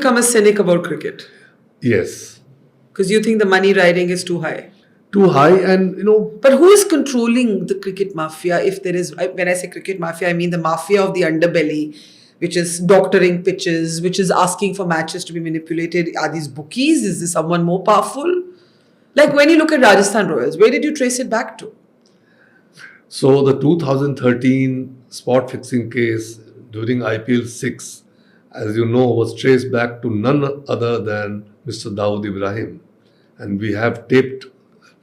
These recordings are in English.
become a cynic about cricket? Yes. Because you think the money riding is too high. Too high, and But who is controlling the cricket mafia? If there is, when I say cricket mafia, I mean the mafia of the underbelly, which is doctoring pitches, which is asking for matches to be manipulated. Are these bookies? Is this someone more powerful? Like when you look at Rajasthan Royals, where did you trace it back to? So the 2013 spot fixing case during IPL 6, as you know, was traced back to none other than Mr. Dawood Ibrahim. And we have taped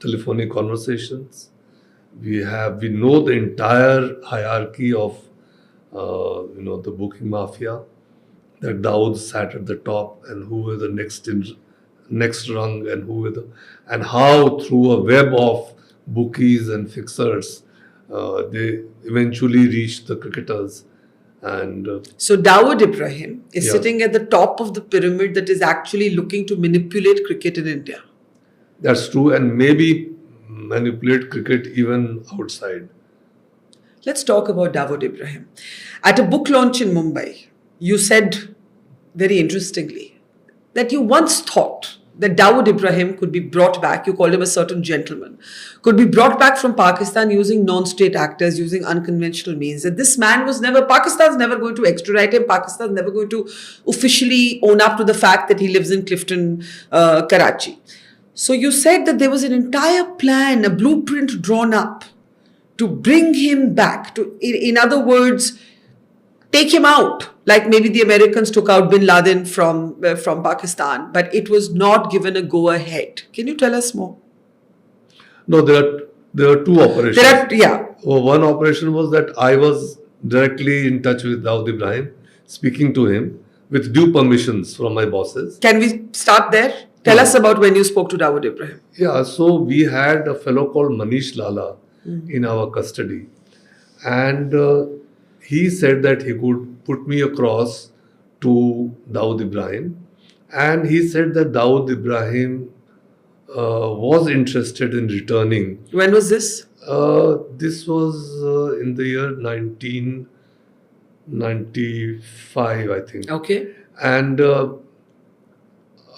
telephonic conversations. We know the entire hierarchy of the booking mafia, that Dawood sat at the top and who were the next rung, and and how through a web of bookies and fixers they eventually reached the cricketers. And so Dawood Ibrahim is Yeah. sitting at the top of the pyramid that is actually looking to manipulate cricket in India. that's true, and maybe manipulate cricket even outside. Let's talk about Dawood Ibrahim. At a book launch in Mumbai, you said very interestingly that you once thought that Dawood Ibrahim could be brought back, you called him a certain gentleman, could be brought back from Pakistan using non-state actors, using unconventional means. That this man Pakistan's never going to extradite him, Pakistan's never going to officially own up to the fact that he lives in Clifton, Karachi. So you said that there was an entire plan, a blueprint drawn up to bring him back, in other words, take him out, like maybe the Americans took out bin Laden from Pakistan, but it was not given a go-ahead. Can you tell us more? No, there are two operations. Yeah. One operation was that I was directly in touch with Dawood Ibrahim, speaking to him with due permissions from my bosses. Can we start there? Tell us about when you spoke to Dawood Ibrahim. Yeah, so we had a fellow called Manish Lala in our custody, and he said that he could put me across to Dawood Ibrahim, and he said that Dawood Ibrahim was interested in returning. When was this? This was in the year 1995, I think. Okay. And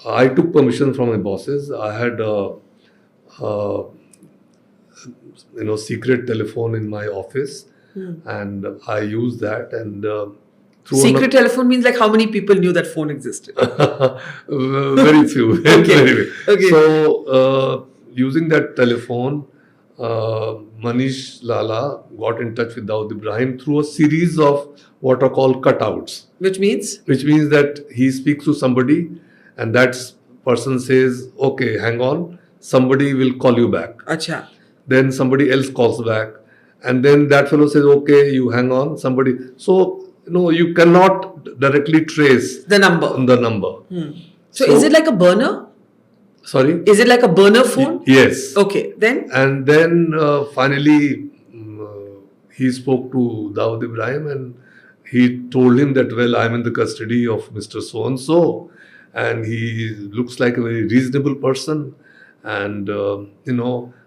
I took permission from my bosses. I had a secret telephone in my office, and I used that. And secret telephone means like how many people knew that phone existed? Very few. Okay. Anyway. Okay. So using that telephone, Manish Lala got in touch with Dawood Ibrahim through a series of what are called cutouts. Which means? Which means that he speaks to somebody, and that person says, "Okay, hang on, somebody will call you back." Acha. Then somebody else calls back, and then that fellow says, "Okay, you hang on." Somebody, so you cannot directly trace the number. So is it like a burner? Sorry? Is it like a burner phone? Yes. Okay, then? And then finally he spoke to Dawood Ibrahim, and he told him that, well, I'm in the custody of Mr. So-and-so, and he looks like a very reasonable person. And,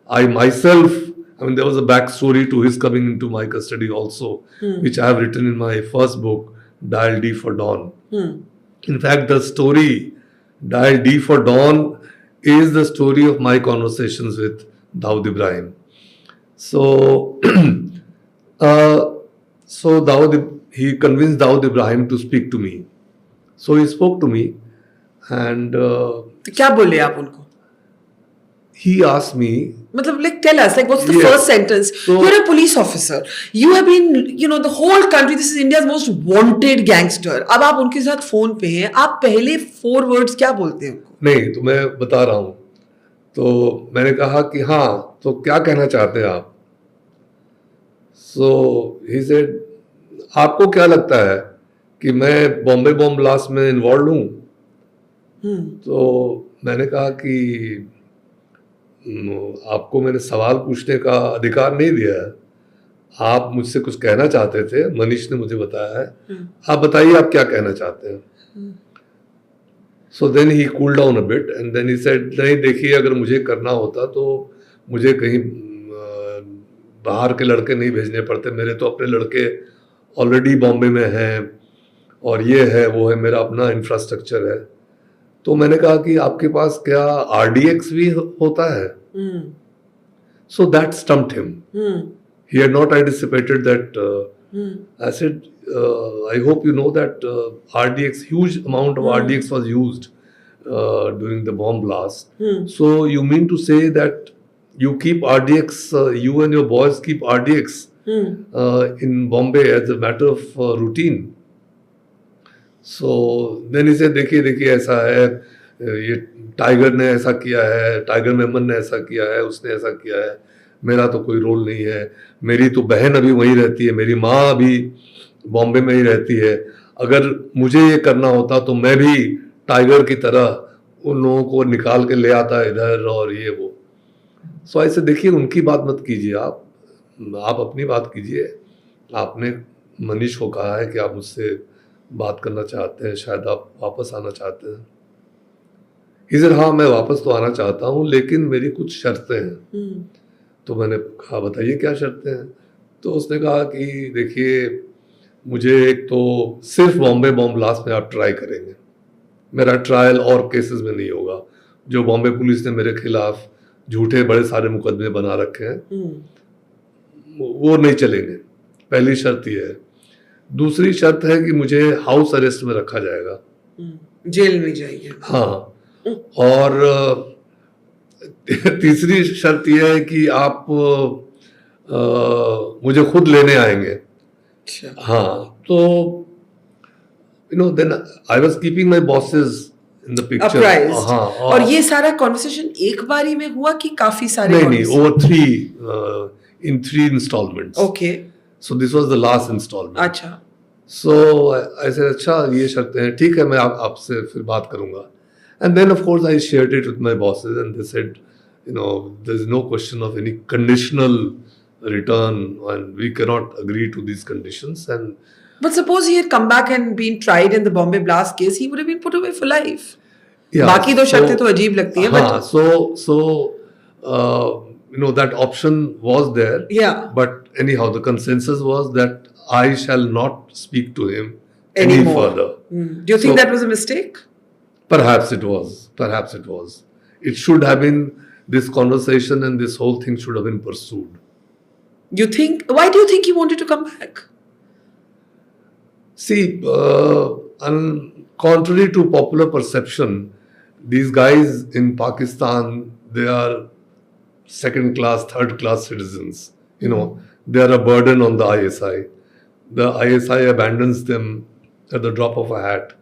I myself, there was a backstory to his coming into my custody also, which I have written in my first book, Dial D for Dawn. In fact, the story, Dial D for Dawn, is the story of my conversations with Dawood Ibrahim. So, he convinced Dawood Ibrahim to speak to me. So he spoke to me, and क्या बोले आप उनको? He asked me. Tell us, what's the first sentence? So, you're a police officer. You have been, the whole country, this is India's most wanted gangster. अब आप उनके साथ phone पे हैं, आप पहले 4 words क्या बोलते हैं? नहीं, तो मैं बता रहा हूँ. तो मैंने कहा कि हाँ, तो क्या कहना चाहते हैं आप? So he said, आपको क्या लगता है कि मैं बॉम्बे बॉम्ब ब्लास्ट में इन्वॉल्व हूँ? तो मैंने कहा कि आपको मैंने सवाल पूछने का अधिकार नहीं दिया है. आप मुझसे कुछ कहना चाहते थे, मनीष ने मुझे बताया है. आप बताइए आप क्या कहना चाहते हैं. So then he cooled down a bit, and then he said, नहीं देखिए, अगर मुझे करना होता तो मुझे कहीं बाहर के लड़के नहीं भेजने पड़ते. मेरे तो अपने लड़के ऑलरेडी बॉम्बे में हैं, और ये है वो है, मेरा अपना इंफ्रास्ट्रक्चर है। तो मैंने कहा कि आपके पास क्या RDX भी होता है? So that stumped him. He had not anticipated that. I said, I hope you know that RDX, huge amount of RDX was used during the bomb blast. So you mean to say that you keep RDX, you and your boys keep RDX in Bombay as a matter of routine? So then he said, देखिए ऐसा है, ये tiger ने ऐसा किया है, tiger Memon ने ऐसा किया है, उसने ऐसा किया है, मेरा तो कोई रोल नहीं है, मेरी तो बहन अभी वहीं रहती है, मेरी माँ अभी बॉम्बे में ही रहती है, अगर मुझे ये करना होता तो मैं भी टाइगर की तरह उन लोगों को निकाल के ले आता इधर और ये वो। सो ऐसे देखिए, उनकी बात मत कीजिए, आप अपनी बात कीजिए। आपने मनीष को कहा है कि आप मुझसे बात करना चाहते हैं, शायद आप वापस आना चाहते हैं। ही सेड, हाँ मैं वापस तो आना चाहता हूँ, लेकिन मेरी कुछ शर्तें हैं। तो मैंने कहा बताइए क्या शर्तें हैं? तो उसने कहा कि देखिए, मुझे एक तो सिर्फ बॉम्बे बॉम्ब ब्लास्ट में आप ट्राई करेंगे, मेरा ट्रायल और केसेस में नहीं होगा। जो बॉम्बे पुलिस ने मेरे खिलाफ झूठे बड़े सारे मुकदमे बना रखे हैं वो नहीं चलेंगे, पहली शर्त ये है। दूसरी शर्त है कि मुझे हाउस अरेस्ट में रखा जाएगा, जेल में जाएंगे। हाँ, और तीसरी शर्त यह है कि आप मुझे खुद लेने आएंगे। अच्छा। हाँ, तो then I was keeping my bosses in the picture. हाँ, और ये सारा कॉन्वर्सेशन एक बारी में हुआ कि काफी सारे? नहीं, over in three installments. Okay. So this was the last installment. अच्छा। सो आई सेड, अच्छा ये शर्तें हैं, ठीक है, मैं आपसे फिर बात करूंगा। And then of course I shared it with my bosses and they said, there's no question of any conditional return and we cannot agree to these conditions. And but suppose he had come back and been tried in the Bombay blast case, he would have been put away for life. yeah, बाकी दो शर्तें तो अजीब लगती है, but so that option was there. Yeah. But anyhow, the consensus was that I shall not speak to him any Anymore. further. Do you think that was a mistake? Perhaps it was. Perhaps it was. It should have been, this conversation and this whole thing should have been pursued. Why do you think he wanted to come back? See, contrary to popular perception, these guys in Pakistan, they are second class, third class citizens. They are a burden on the ISI. The ISI abandons them at the drop of a hat.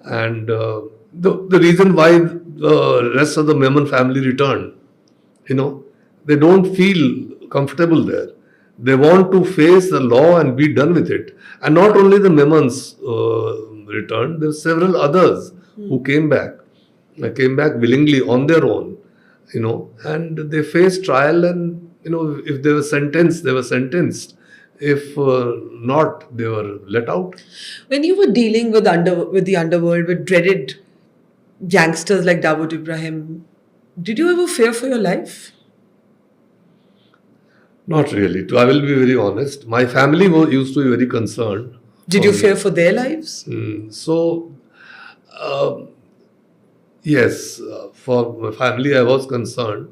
And the reason why the rest of the Memon family returned, they don't feel comfortable there. They want to face the law and be done with it. And not only the Memons returned, there were several others who came back. They came back willingly on their own, and they faced trial, and if they were sentenced, they were sentenced. If not, they were let out. When you were dealing with the underworld, with dreaded gangsters like Dawood Ibrahim, did you ever fear for your life? Not really. I will be very honest. My family used to be very concerned. Did you fear for their lives? So, yes, for my family I was concerned.